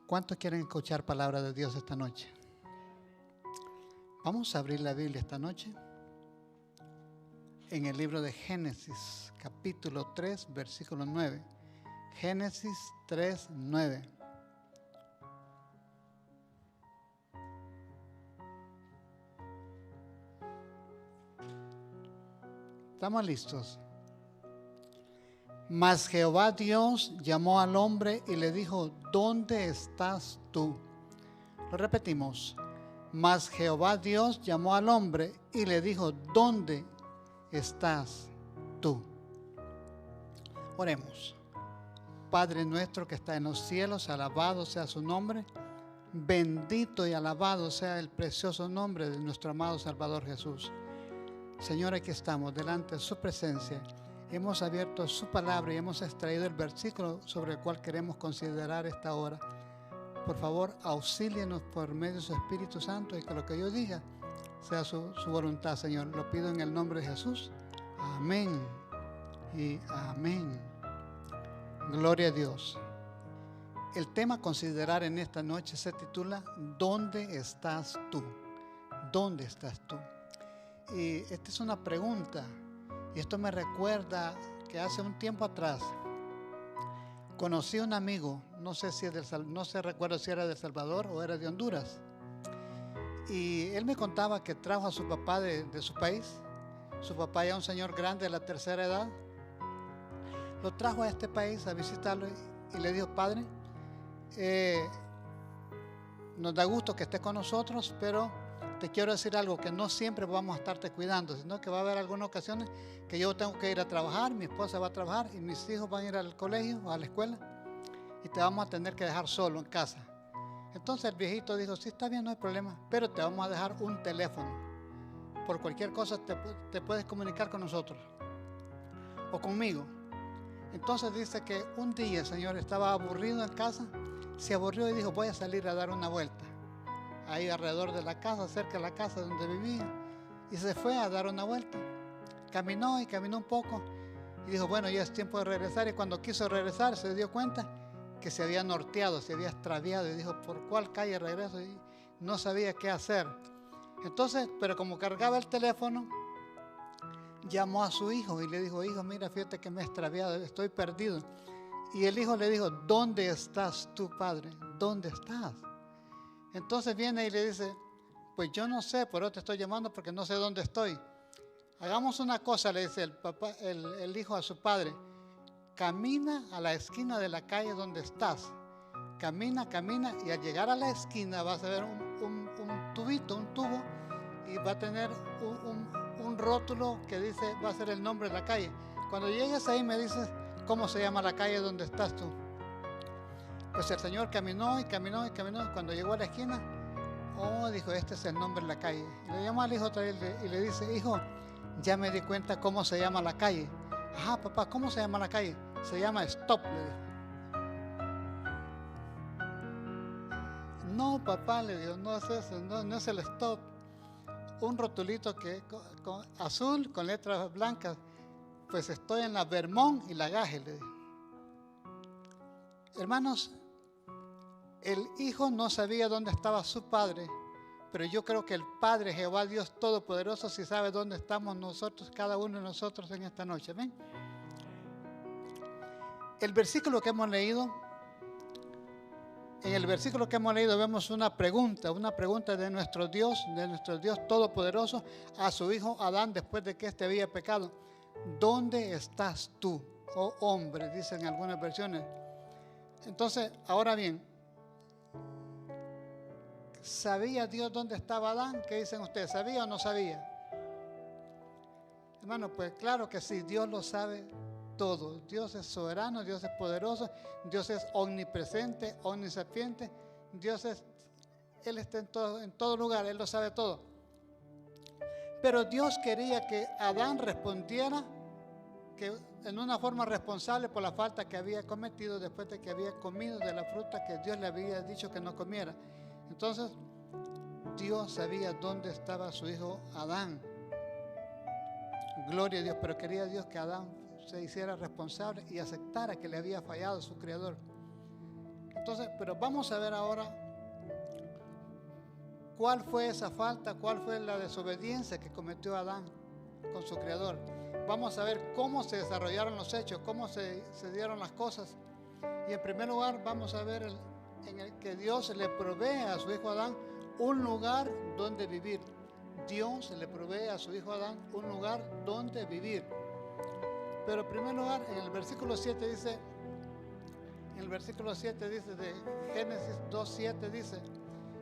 ¿Cuántos quieren escuchar palabra de Dios esta noche? Vamos a abrir la Biblia esta noche en el libro de Génesis, capítulo 3, versículo 9. Génesis 3, 9. ¿Estamos listos? Mas Jehová Dios llamó al hombre y le dijo: ¿dónde estás tú? Lo repetimos. Mas Jehová Dios llamó al hombre y le dijo: ¿dónde estás tú? Oremos. Padre nuestro que está en los cielos, alabado sea su nombre. Bendito y alabado sea el precioso nombre de nuestro amado Salvador Jesús. Señor, aquí estamos delante de su presencia. Hemos abierto su palabra y hemos extraído el versículo sobre el cual queremos considerar esta hora. Por favor, auxílienos por medio de su Espíritu Santo y que lo que yo diga sea su voluntad, Señor. Lo pido en el nombre de Jesús. Amén y amén. Gloria a Dios. El tema a considerar en esta noche se titula ¿dónde estás tú? ¿Dónde estás tú? Y esta es una pregunta. Y esto me recuerda que hace un tiempo atrás conocí a un amigo, no recuerdo si era de El Salvador o era de Honduras. Y él me contaba que trajo a su papá de su país. Su papá ya un señor grande de la tercera edad. Lo trajo a este país a visitarlo y le dijo: padre, nos da gusto que estés con nosotros, pero te quiero decir algo, que no siempre vamos a estarte cuidando, sino que va a haber algunas ocasiones que yo tengo que ir a trabajar, mi esposa va a trabajar y mis hijos van a ir al colegio o a la escuela y te vamos a tener que dejar solo en casa. Entonces el viejito dijo: sí, está bien, no hay problema, pero te vamos a dejar un teléfono. Por cualquier cosa te puedes comunicar con nosotros o conmigo. Entonces dice que un día el señor estaba aburrido en casa, se aburrió y dijo: voy a salir a dar una vuelta ahí alrededor de la casa, cerca de la casa donde vivía, y se fue a dar una vuelta. Caminó y caminó un poco y dijo: bueno, ya es tiempo de regresar. Y cuando quiso regresar se dio cuenta que se había norteado, se había extraviado y dijo: ¿por cuál calle regreso? Y no sabía qué hacer. Entonces, pero como cargaba el teléfono, llamó a su hijo y le dijo: hijo, mira, fíjate que me he extraviado, estoy perdido. Y el hijo le dijo: ¿dónde estás tú, padre? ¿Dónde estás? Entonces viene y le dice: pues yo no sé, pero te estoy llamando porque no sé dónde estoy. Hagamos una cosa, le dice el hijo a su padre: camina a la esquina de la calle donde estás. Camina, camina, y al llegar a la esquina vas a ver un tubo, y va a tener un rótulo que dice, va a ser el nombre de la calle. Cuando llegues ahí me dices cómo se llama la calle donde estás tú. Pues el señor caminó y caminó y caminó. Cuando llegó a la esquina, dijo: este es el nombre de la calle. Y le llamó al hijo otra vez y le dice: hijo, ya me di cuenta cómo se llama la calle. Ajá, papá, ¿cómo se llama la calle? Se llama Stop, le dijo. No, papá, le dijo, no es eso, no es el Stop. Un rotulito que azul con letras blancas. Pues estoy en la Vermont y la Gaje, le dijo. Hermanos, el hijo no sabía dónde estaba su padre, pero yo creo que el Padre, Jehová Dios Todopoderoso, sí sabe dónde estamos nosotros, cada uno de nosotros en esta noche. ¿Ven? El versículo que hemos leído, en el versículo que hemos leído vemos una pregunta de nuestro Dios Todopoderoso a su hijo Adán después de que éste había pecado. ¿Dónde estás tú, oh hombre? Dicen algunas versiones. Entonces, ahora bien, ¿sabía Dios dónde estaba Adán? ¿Qué dicen ustedes? ¿Sabía o no sabía? Hermano, pues claro que sí, Dios lo sabe todo. Dios es soberano, Dios es poderoso, Dios es omnipresente, omnisapiente. Él está en todo lugar, Él lo sabe todo. Pero Dios quería que Adán respondiera en una forma responsable por la falta que había cometido después de que había comido de la fruta que Dios le había dicho que no comiera. Entonces, Dios sabía dónde estaba su hijo Adán. Gloria a Dios, pero quería Dios que Adán se hiciera responsable y aceptara que le había fallado su Creador. Entonces, pero vamos a ver ahora cuál fue esa falta, cuál fue la desobediencia que cometió Adán con su Creador. Vamos a ver cómo se desarrollaron los hechos, cómo se dieron las cosas. Y en primer lugar vamos a ver en el que Dios le provee a su hijo Adán un lugar donde vivir. Dios le provee a su hijo Adán un lugar donde vivir. Pero en primer lugar, en el versículo 7 dice, de Génesis 2:7 dice: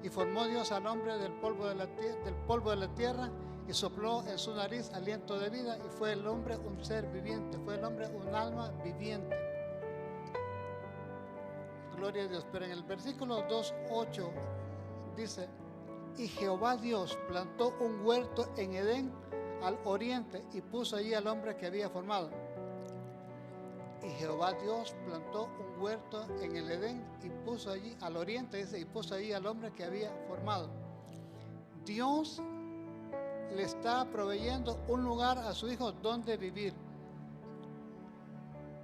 y formó Dios al hombre del polvo de la tierra y sopló en su nariz aliento de vida, y fue el hombre un ser viviente, fue el hombre un alma viviente. Gloria a Dios. Pero en el versículo 2:8 dice: y Jehová Dios plantó un huerto en Edén al oriente y puso allí al hombre que había formado. Y Jehová Dios plantó un huerto en el Edén y puso allí al oriente, dice, y puso allí al hombre que había formado. Dios le está proveyendo un lugar a su hijo donde vivir.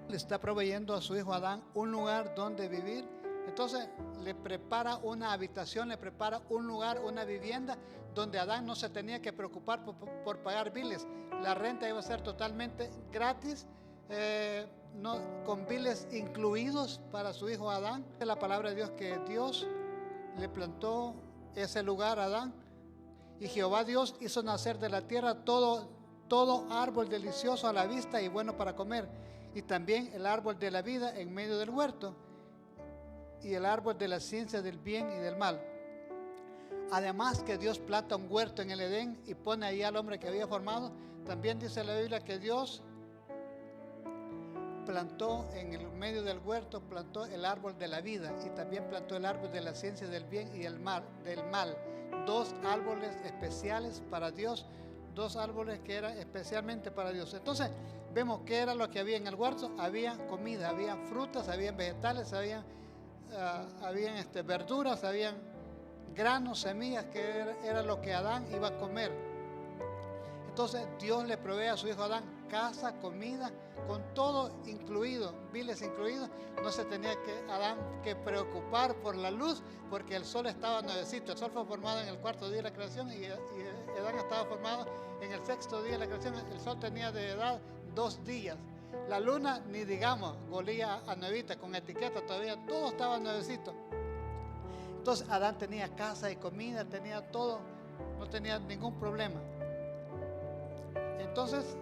Le está proveyendo a su hijo Adán un lugar donde vivir. Entonces le prepara una habitación, le prepara un lugar, una vivienda donde Adán no se tenía que preocupar por pagar biles. La renta iba a ser totalmente gratis, con biles incluidos para su hijo Adán. Es la palabra de Dios que Dios le plantó ese lugar a Adán. Y Jehová Dios hizo nacer de la tierra todo árbol delicioso a la vista y bueno para comer, y también el árbol de la vida en medio del huerto, y el árbol de la ciencia del bien y del mal. Además que Dios planta un huerto en el Edén y pone ahí al hombre que había formado. También dice la Biblia que Dios plantó en el medio del huerto, plantó el árbol de la vida y también plantó el árbol de la ciencia del bien y del mal. Dos árboles especiales para Dios, dos árboles que eran especialmente para Dios. Entonces vemos que era lo que había en el huerto. Había comida, había frutas, había vegetales, habían verduras, habían granos, semillas, que era lo que Adán iba a comer. Entonces Dios le provee a su hijo Adán casa, comida, con todo incluido, biles incluidos. No se tenía Adán que preocupar por la luz, porque el sol estaba nuevecito. El sol fue formado en el cuarto día de la creación y Adán estaba formado en el sexto día de la creación. El sol tenía de edad 2 días. La luna, ni digamos, golía a nuevita, con etiqueta todavía, todo estaba nuevecito. Entonces Adán tenía casa y comida, tenía todo, no tenía ningún problema. Entonces,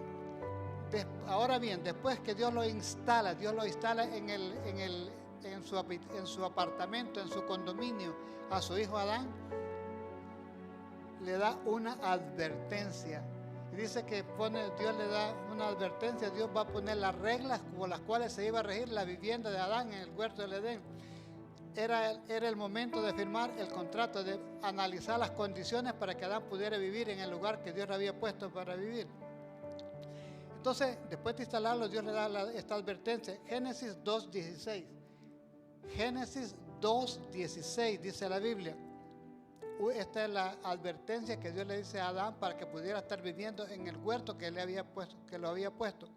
ahora bien, después que Dios lo instala en su apartamento, en su condominio, a su hijo Adán, le da una advertencia. Y dice que Dios le da una advertencia. Dios va a poner las reglas con las cuales se iba a regir la vivienda de Adán en el huerto del Edén. Era el momento de firmar el contrato, de analizar las condiciones para que Adán pudiera vivir en el lugar que Dios le había puesto para vivir. Entonces, después de instalarlo, Dios le da esta advertencia. Génesis 2:16. Génesis 2:16 dice la Biblia. Esta es la advertencia que Dios le dice a Adán para que pudiera estar viviendo en el huerto que lo había puesto.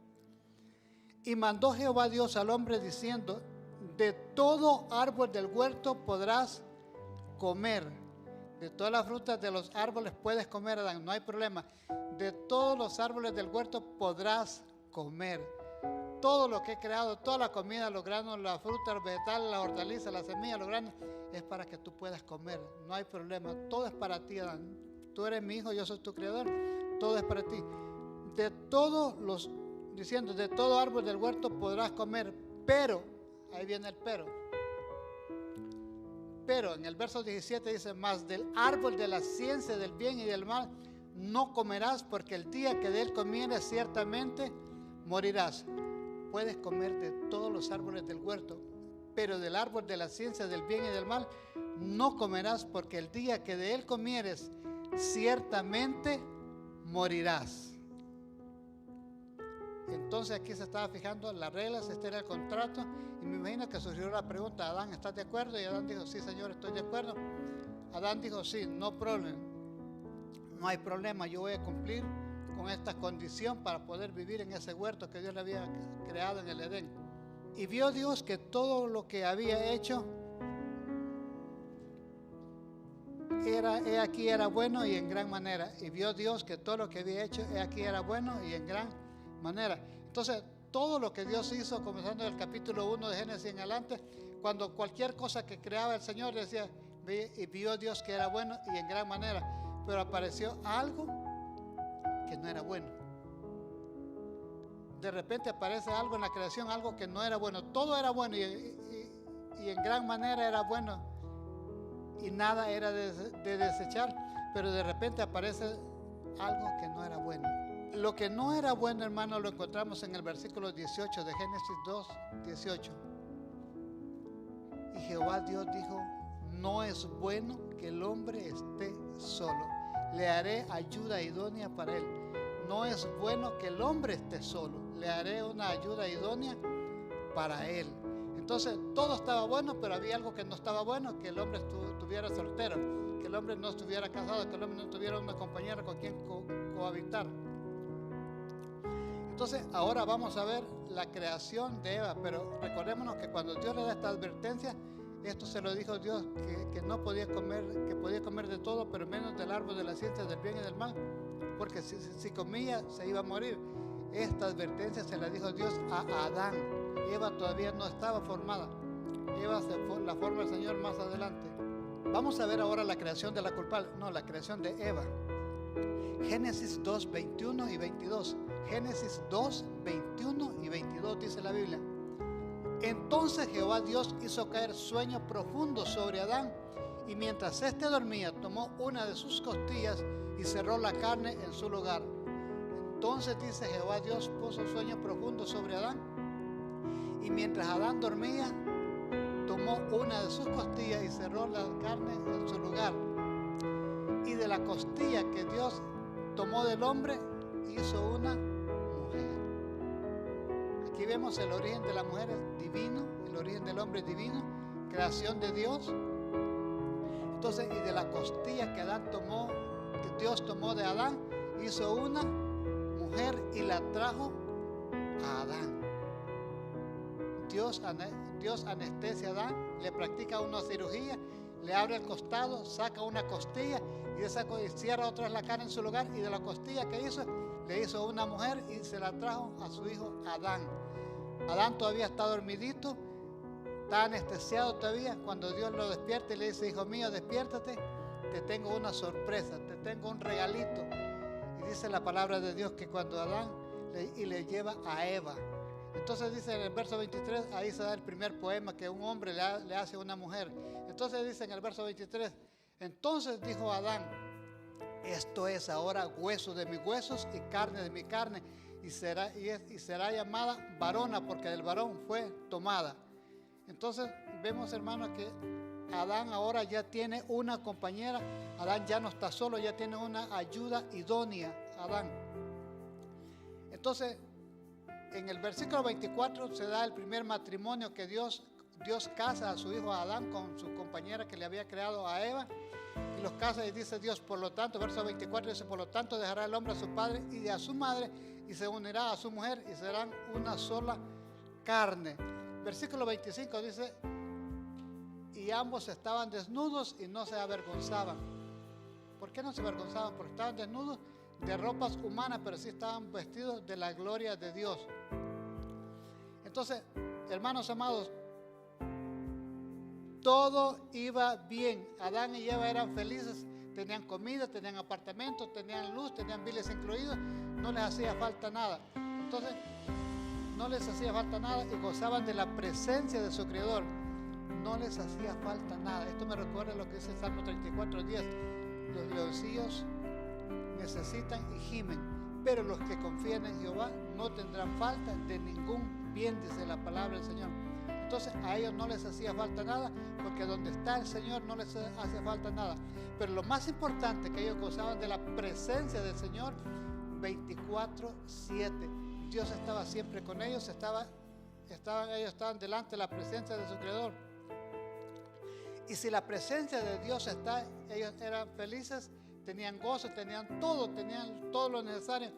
Y mandó Jehová Dios al hombre diciendo: de todo árbol del huerto podrás comer. De todas las frutas de los árboles puedes comer, Adán, no hay problema. De todos los árboles del huerto podrás comer. Todo lo que he creado, toda la comida, los granos, las frutas, los vegetales, las hortalizas, las semillas, los granos, es para que tú puedas comer. No hay problema. Todo es para ti, Adán. Tú eres mi hijo, yo soy tu creador. Todo es para ti. De todo árbol del huerto podrás comer, pero, ahí viene el pero. Pero en el verso 17 dice: mas del árbol de la ciencia del bien y del mal no comerás, porque el día que de él comieres ciertamente morirás. Puedes comer de todos los árboles del huerto, pero del árbol de la ciencia del bien y del mal no comerás, porque el día que de él comieres ciertamente morirás. Entonces aquí se estaba fijando las reglas, este era el contrato, y me imagino que surgió la pregunta: Adán, ¿estás de acuerdo? Y Adán dijo: sí, Señor, estoy de acuerdo. Adán dijo: sí, no problem, no hay problema, yo voy a cumplir con esta condición para poder vivir en ese huerto que Dios le había creado en el Edén. Y vio Dios que todo lo que había hecho he aquí era bueno y en gran manera. Y vio Dios que todo lo que había hecho, he aquí era bueno y en gran manera. Entonces, todo lo que Dios hizo, comenzando del capítulo 1 de Génesis en adelante, cuando cualquier cosa que creaba el Señor decía, y vio Dios que era bueno y en gran manera, pero apareció algo que no era bueno. De repente aparece algo en la creación, algo que no era bueno. Todo era bueno y en gran manera era bueno y nada era de desechar, pero de repente aparece algo que no era bueno. Lo que no era bueno, hermano, lo encontramos en el versículo 18 de Génesis 2, 18. Y Jehová Dios dijo, no es bueno que el hombre esté solo. Le haré ayuda idónea para él. No es bueno que el hombre esté solo. Le haré una ayuda idónea para él. Entonces todo estaba bueno, pero había algo que no estaba bueno, que el hombre estuviera soltero, que el hombre no estuviera casado, que el hombre no tuviera una compañera con quien cohabitar. Entonces ahora vamos a ver la creación de Eva, pero recordémonos que cuando Dios le da esta advertencia, esto se lo dijo Dios, que no podía comer, que podía comer de todo, pero menos del árbol de la ciencia del bien y del mal, porque si comía se iba a morir. Esta advertencia se la dijo Dios a Adán. Eva todavía no estaba formada. Eva la forma el Señor más adelante. Vamos a ver ahora la creación de la culpable, no, la creación de Eva. Génesis 2, 21 y 22. Génesis 2, 21 y 22 dice la Biblia. Entonces Jehová Dios hizo caer sueño profundo sobre Adán, y mientras éste dormía, tomó una de sus costillas y cerró la carne en su lugar. Entonces dice Jehová Dios puso sueño profundo sobre Adán, y mientras Adán dormía, tomó una de sus costillas y cerró la carne en su lugar. Y de la costilla que Dios tomó del hombre, hizo una mujer. Aquí vemos el origen de la mujer es divino, el origen del hombre es divino, creación de Dios. Entonces, y de la costilla que Dios tomó de Adán, hizo una mujer y la trajo a Adán. Dios anestesia a Adán, le practica una cirugía, le abre el costado, saca una costilla y cierra otra vez la carne en su lugar, y de la costilla que hizo, le hizo una mujer y se la trajo a su hijo Adán. Adán todavía está dormidito, está anestesiado todavía. Cuando Dios lo despierta y le dice, hijo mío, despiértate, te tengo una sorpresa, te tengo un regalito. Y dice la palabra de Dios que cuando Adán le lleva a Eva. Entonces dice en el verso 23, ahí se da el primer poema que un hombre le hace a una mujer. Entonces dice en el verso 23, entonces dijo Adán, esto es ahora hueso de mis huesos y carne de mi carne, y será llamada varona, porque del varón fue tomada. Entonces vemos, hermanos, que Adán ahora ya tiene una compañera. Adán ya no está solo, ya tiene una ayuda idónea, Adán. Entonces, en el versículo 24 se da el primer matrimonio que Dios casa a su hijo Adán con su compañera que le había creado a Eva, y los casa y dice Dios, por lo tanto, verso 24 dice, por lo tanto dejará el hombre a su padre y a su madre y se unirá a su mujer y serán una sola carne. Versículo 25 dice, y ambos estaban desnudos y no se avergonzaban. ¿Por qué no se avergonzaban? Porque estaban desnudos de ropas humanas, pero sí estaban vestidos de la gloria de Dios. Entonces, hermanos amados, todo iba bien. Adán y Eva eran felices, tenían comida, tenían apartamentos, tenían luz, tenían biles incluidos, no les hacía falta nada. Entonces, no les hacía falta nada y gozaban de la presencia de su Creador. No les hacía falta nada. Esto me recuerda lo que dice el Salmo 34:10. Los leoncillos necesitan y gimen, pero los que confían en Jehová no tendrán falta de ningún bien, dice la palabra del Señor. Entonces a ellos no les hacía falta nada, porque donde está el Señor no les hace falta nada. Pero lo más importante, que ellos gozaban de la presencia del Señor 24/7. Dios estaba siempre con ellos, ellos estaban delante de la presencia de su Creador. Y si la presencia de Dios está, ellos eran felices, tenían gozo, tenían todo lo necesario.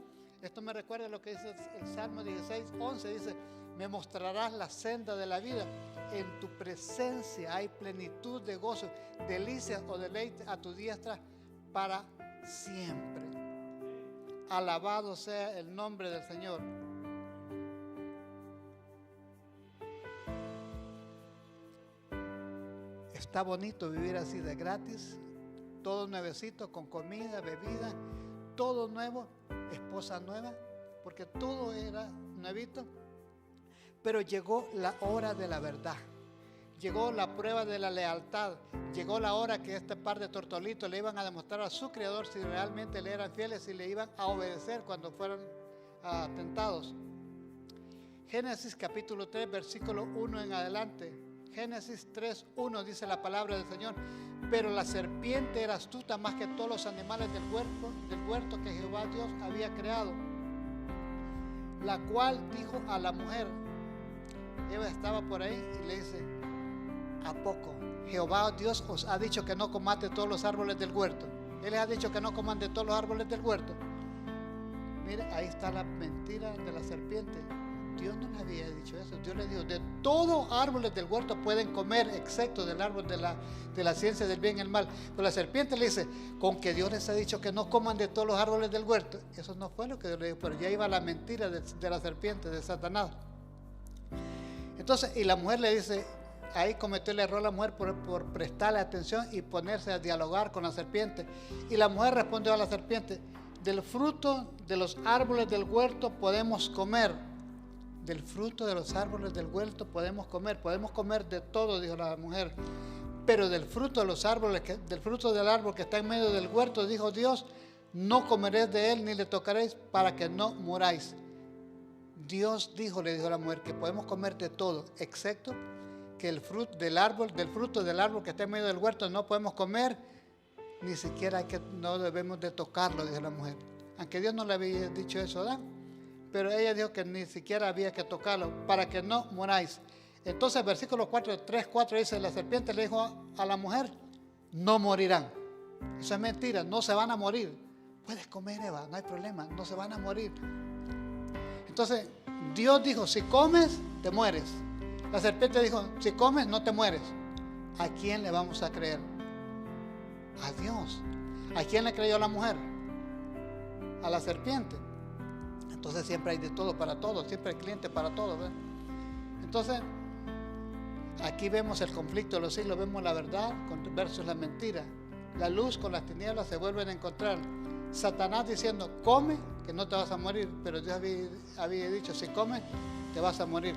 Esto me recuerda lo que dice el Salmo 16:11, dice, Me mostrarás la senda de la vida. En tu presencia hay plenitud de gozo, delicias o deleite a tu diestra para siempre. Alabado sea el nombre del Señor. Está bonito vivir así de gratis, todo nuevecito, con comida, bebida, todo nuevo, esposa nueva, porque todo era nuevito. Pero llegó la hora de la verdad, llegó la prueba de la lealtad, llegó la hora que este par de tortolitos le iban a demostrar a su Creador si realmente le eran fieles y le iban a obedecer cuando fueran tentados. Génesis capítulo 3, versículo 1 en adelante. Génesis 3:1 dice la palabra del Señor: pero la serpiente era astuta más que todos los animales del huerto que Jehová Dios había creado, la cual dijo a la mujer. Eva estaba por ahí y le dice: ¿a poco Jehová Dios os ha dicho que no comáis de todos los árboles del huerto? Él les ha dicho que no coman de todos los árboles del huerto. Mire, ahí está la mentira de la serpiente. Dios no le había dicho eso. Dios le dijo: de todos árboles del huerto pueden comer, excepto del árbol de la ciencia del bien y el mal. Pero la serpiente le dice: con que Dios les ha dicho que no coman de todos los árboles del huerto. Eso no fue lo que Dios le dijo, pero ya iba la mentira de la serpiente, de Satanás. Entonces, y la mujer le dice, ahí cometió el error la mujer por prestarle atención y ponerse a dialogar con la serpiente. Y la mujer respondió a la serpiente: del fruto de los árboles del huerto podemos comer. Del fruto de los árboles del huerto podemos comer de todo, dijo la mujer. Pero del fruto de los árboles, del fruto del árbol que está en medio del huerto, dijo Dios, no comeréis de él ni le tocaréis para que no muráis. Dios dijo, le dijo a la mujer, que podemos comer de todo, excepto que el fruto del árbol que está en medio del huerto no podemos comer, ni siquiera no debemos de tocarlo, dijo la mujer. Aunque Dios no le había dicho eso, ¿verdad? Pero ella dijo que ni siquiera había que tocarlo para que no muráis. Entonces, versículo 3:4 dice: la serpiente le dijo a la mujer: no morirán. Eso es mentira, no se van a morir. Puedes comer, Eva, no hay problema, no se van a morir. Entonces, Dios dijo: si comes, te mueres. La serpiente dijo: si comes, no te mueres. ¿A quién le vamos a creer? A Dios. ¿A quién le creyó la mujer? A la serpiente. Entonces siempre hay de todo para todos, siempre hay cliente para todo, ¿verdad? Entonces, aquí vemos el conflicto de los siglos, vemos la verdad versus la mentira. La luz con las tinieblas se vuelven a encontrar. Satanás diciendo: come, que no te vas a morir, pero Dios había dicho: si comes, te vas a morir.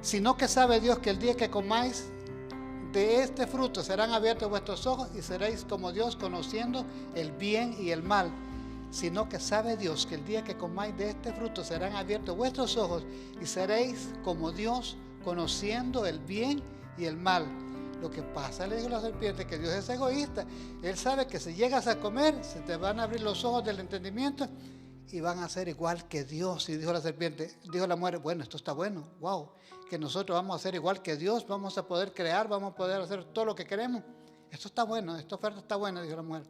Sino que sabe Dios que el día que comáis de este fruto serán abiertos vuestros ojos y seréis como Dios, conociendo el bien y el mal. Sino que sabe Dios que el día que comáis de este fruto serán abiertos vuestros ojos y seréis como Dios, conociendo el bien y el mal. Lo que pasa, le dijo la serpiente, que Dios es egoísta. Él sabe que si llegas a comer, se te van a abrir los ojos del entendimiento y van a ser igual que Dios. Y dijo la serpiente, dijo la mujer: bueno, esto está bueno, wow, que nosotros vamos a ser igual que Dios, vamos a poder crear, vamos a poder hacer todo lo que queremos. Esto está bueno, esta oferta está buena, dijo la mujer.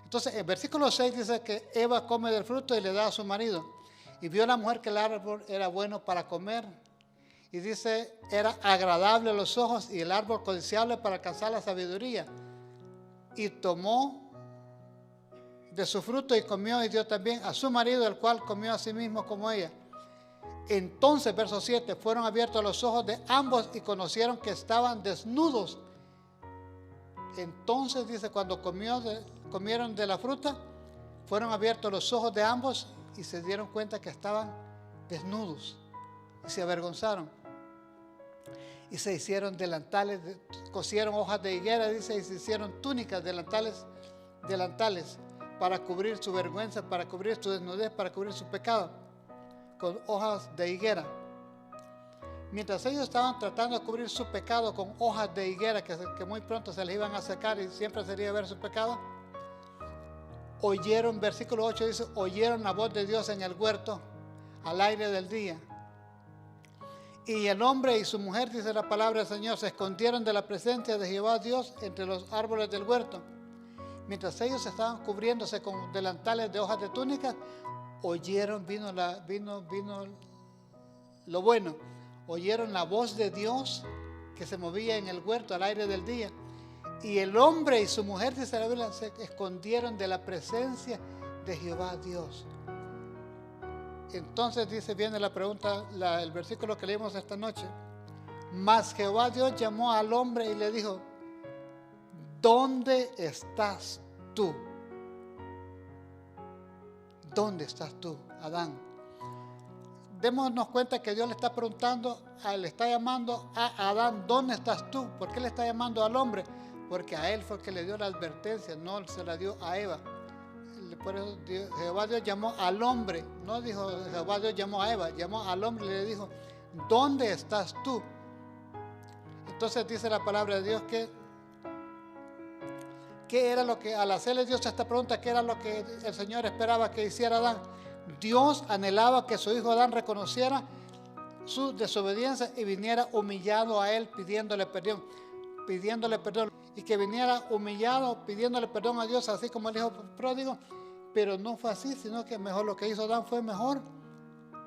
Entonces, el versículo 6 dice que Eva come del fruto y le da a su marido. Y vio la mujer que el árbol era bueno para comer. Y dice, era agradable a los ojos y el árbol codiciable para alcanzar la sabiduría. Y tomó de su fruto y comió y dio también a su marido, el cual comió a sí mismo como ella. Entonces, verso 7, fueron abiertos los ojos de ambos y conocieron que estaban desnudos. Entonces, dice, cuando comieron de la fruta, fueron abiertos los ojos de ambos y se dieron cuenta que estaban desnudos y se avergonzaron. Y se hicieron delantales, cosieron hojas de higuera, dice, y se hicieron túnicas, delantales, para cubrir su vergüenza, para cubrir su desnudez, para cubrir su pecado, con hojas de higuera. Mientras ellos estaban tratando de cubrir su pecado con hojas de higuera, que muy pronto se les iban a secar y siempre sería ver su pecado, oyeron, versículo 8 dice, oyeron la voz de Dios en el huerto al aire del día. Y el hombre y su mujer, dice la palabra del Señor, se escondieron de la presencia de Jehová Dios entre los árboles del huerto. mientras ellos estaban cubriéndose con delantales de hojas de túnica, oyeron, vino lo bueno, oyeron la voz de Dios que se movía en el huerto al aire del día. Y el hombre y su mujer, dice la Biblia, se escondieron de la presencia de Jehová Dios. Entonces dice, viene la pregunta, el versículo que leímos esta noche. Mas Jehová Dios llamó al hombre y le dijo, ¿dónde estás tú? ¿Dónde estás tú, Adán? Démonos cuenta que Dios le está preguntando, le está llamando a Adán, ¿dónde estás tú? ¿Por qué le está llamando al hombre? Porque a él fue el que le dio la advertencia, no se la dio a Eva. Por eso Jehová Dios llamó al hombre, no dijo Jehová Dios llamó a Eva, llamó al hombre y le dijo, ¿dónde estás tú? Entonces dice la palabra de Dios que ¿qué era lo que, al hacerle Dios esta pregunta, qué era lo que el Señor esperaba que hiciera Adán? Dios anhelaba que su hijo Adán reconociera su desobediencia y viniera humillado a él pidiéndole perdón, y que viniera humillado pidiéndole perdón a Dios, así como el hijo pródigo. Pero no fue así, sino que mejor lo que hizo Adán fue mejor.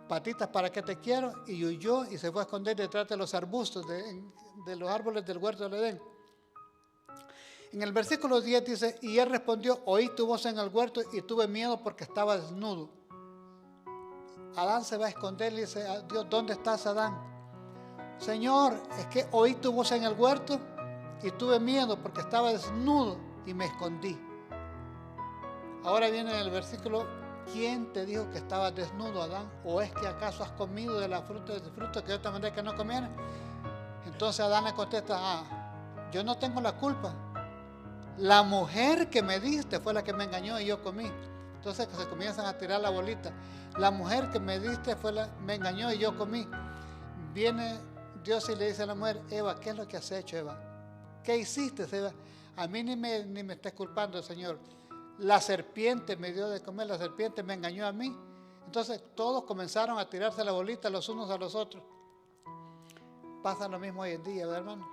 Patitas, ¿para qué te quiero? Y huyó y se fue a esconder detrás de los arbustos de los árboles del huerto del Edén. En el versículo 10 dice, y él respondió, oí tu voz en el huerto y tuve miedo porque estaba desnudo. Adán se va a esconder y dice a Dios, ¿dónde estás, Adán? Señor, es que oí tu voz en el huerto y tuve miedo porque estaba desnudo y me escondí. Ahora viene en el versículo, ¿quién te dijo que estabas desnudo, Adán? ¿O es que acaso has comido de la fruta que yo te mandé que no comieras? Entonces Adán le contesta, yo no tengo la culpa. La mujer que me diste fue la que me engañó y yo comí. Entonces se comienzan a tirar la bolita. La mujer que me diste me engañó y yo comí. Viene Dios y le dice a la mujer, Eva, ¿qué es lo que has hecho, Eva? ¿Qué hiciste, Eva? A mí ni me estés culpando, Señor. La serpiente me dio de comer, la serpiente me engañó a mí. Entonces todos comenzaron a tirarse la bolita los unos a los otros. Pasa lo mismo hoy en día, ¿verdad, hermanos?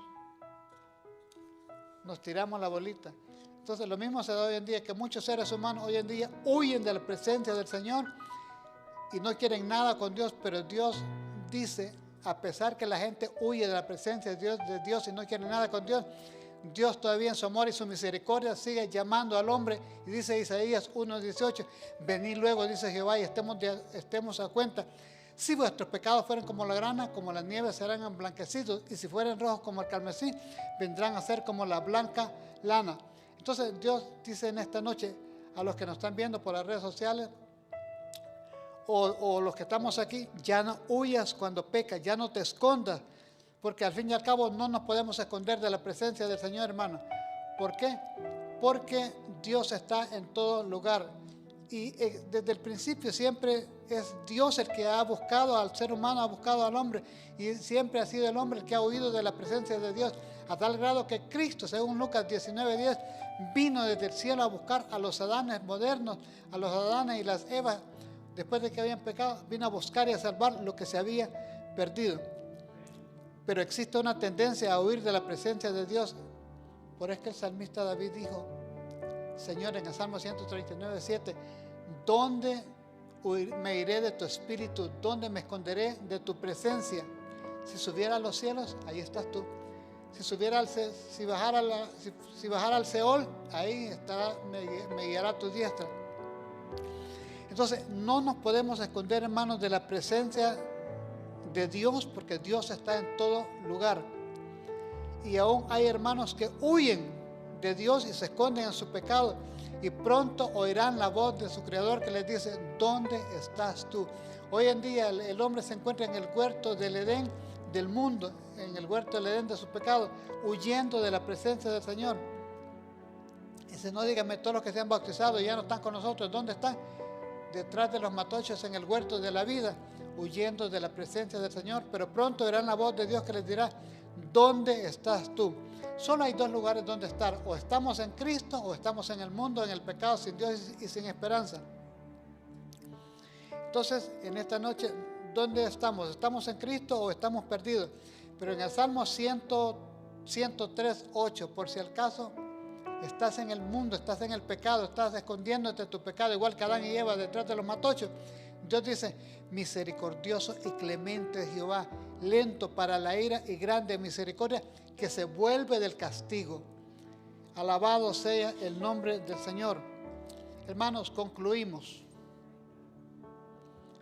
Nos tiramos la bolita. Entonces lo mismo se da hoy en día, que muchos seres humanos hoy en día huyen de la presencia del Señor y no quieren nada con Dios, pero Dios dice, a pesar que la gente huye de la presencia de Dios y no quiere nada con Dios, Dios todavía en su amor y su misericordia sigue llamando al hombre, y dice Isaías 1:18, venid luego, dice Jehová, y estemos a cuenta. Si vuestros pecados fueren como la grana, como la nieve serán emblanquecidos, y si fueren rojos como el carmesí, vendrán a ser como la blanca lana. Entonces Dios dice en esta noche a los que nos están viendo por las redes sociales o los que estamos aquí, ya no huyas cuando pecas, ya no te escondas, porque al fin y al cabo no nos podemos esconder de la presencia del Señor, hermano. ¿Por qué? Porque Dios está en todo lugar. Y desde el principio siempre es Dios el que ha buscado al ser humano, ha buscado al hombre. Y siempre ha sido el hombre el que ha huido de la presencia de Dios. A tal grado que Cristo, según Lucas 19:10, vino desde el cielo a buscar a los Adanes modernos, a los Adanes y las Evas, después de que habían pecado, vino a buscar y a salvar lo que se había perdido. Pero existe una tendencia a huir de la presencia de Dios. Por eso que el salmista David dijo, Señor, en el Salmo 139:7, ¿dónde me iré de tu espíritu? ¿Dónde me esconderé de tu presencia? Si subiera a los cielos, ahí estás tú. Si bajara al Seol, ahí estará, me guiará tu diestra. Entonces, no nos podemos esconder, hermanos, de la presencia de Dios, porque Dios está en todo lugar. Y aún hay hermanos que huyen de Dios y se esconden en su pecado, y pronto oirán la voz de su Creador que les dice, ¿dónde estás tú? Hoy en día el hombre se encuentra en el huerto del Edén del mundo, en el huerto del Edén de su pecado, huyendo de la presencia del Señor. Dice, no díganme, todos los que se han bautizado y ya no están con nosotros, ¿dónde están? Detrás de los matochos en el huerto de la vida, huyendo de la presencia del Señor. Pero pronto oirán la voz de Dios que les dirá, ¿dónde estás tú? Solo hay dos lugares donde estar, o estamos en Cristo o estamos en el mundo, en el pecado, sin Dios y sin esperanza. Entonces, en esta noche, ¿dónde estamos? ¿Estamos en Cristo o estamos perdidos? Pero en el Salmo 103:8, por si al caso, estás en el mundo, estás en el pecado, estás escondiéndote de tu pecado, igual que Adán y Eva detrás de los matochos. Dios dice, misericordioso y clemente es Jehová, lento para la ira y grande en misericordia, que se vuelve del castigo. Alabado sea el nombre del Señor. Hermanos, concluimos.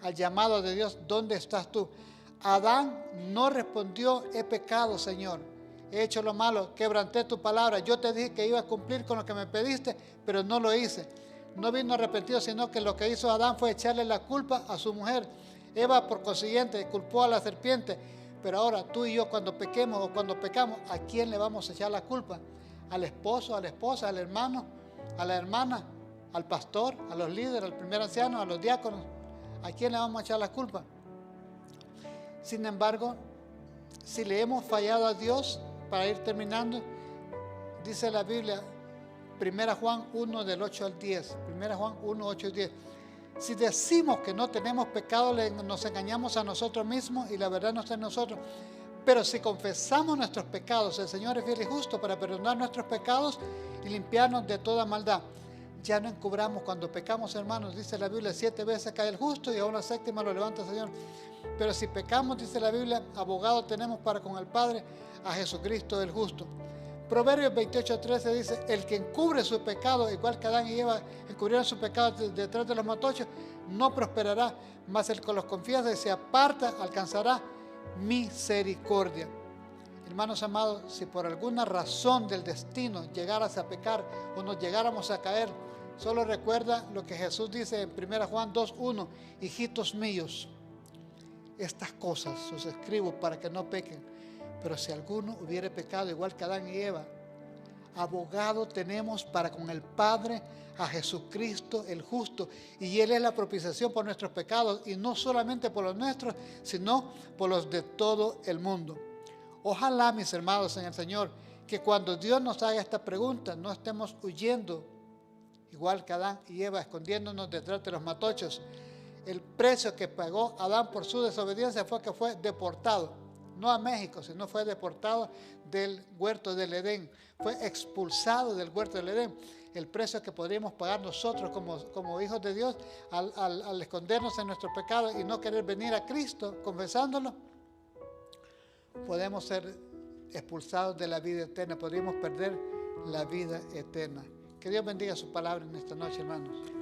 Al llamado de Dios, ¿dónde estás tú? Adán no respondió, he pecado, Señor. He hecho lo malo, quebranté tu palabra. Yo te dije que iba a cumplir con lo que me pediste, pero no lo hice. No vino arrepentido, sino que lo que hizo Adán fue echarle la culpa a su mujer. Eva, por consiguiente, culpó a la serpiente. Pero ahora tú y yo, cuando pequemos o cuando pecamos, ¿a quién le vamos a echar la culpa? ¿Al esposo, a la esposa, al hermano, a la hermana, al pastor, a los líderes, al primer anciano, a los diáconos? ¿A quién le vamos a echar la culpa? Sin embargo, si le hemos fallado a Dios, para ir terminando, dice la Biblia, 1 Juan 1 del 8 al 10, 1 Juan 1, 8 y 10. Si decimos que no tenemos pecado, nos engañamos a nosotros mismos y la verdad no está en nosotros. Pero si confesamos nuestros pecados, el Señor es fiel y justo para perdonar nuestros pecados y limpiarnos de toda maldad. Ya no encubramos cuando pecamos, hermanos, dice la Biblia, 7 veces cae el justo y a una séptima lo levanta el Señor. Pero si pecamos, dice la Biblia, abogado tenemos para con el Padre, a Jesucristo el justo. Proverbios 28:13 dice, el que encubre su pecado, igual que Adán y Eva encubrieron su pecado detrás de los matochos, no prosperará, mas el que los confiesa y se aparta alcanzará misericordia. Hermanos amados, si por alguna razón del destino llegaras a pecar o nos llegáramos a caer, solo recuerda lo que Jesús dice en 1 Juan 2:1, hijitos míos, estas cosas os escribo para que no pequen. Pero si alguno hubiere pecado igual que Adán y Eva, abogado tenemos para con el Padre a Jesucristo el justo. Y Él es la propiciación por nuestros pecados, y no solamente por los nuestros, sino por los de todo el mundo. Ojalá, mis hermanos en el Señor, que cuando Dios nos haga esta pregunta, no estemos huyendo, igual que Adán y Eva, escondiéndonos detrás de los matochos. El precio que pagó Adán por su desobediencia fue que fue deportado. No a México, sino fue deportado del huerto del Edén. Fue expulsado del huerto del Edén. El precio que podríamos pagar nosotros como hijos de Dios al escondernos en nuestros pecados y no querer venir a Cristo confesándolo, podemos ser expulsados de la vida eterna, podríamos perder la vida eterna. Que Dios bendiga su palabra en esta noche, hermanos.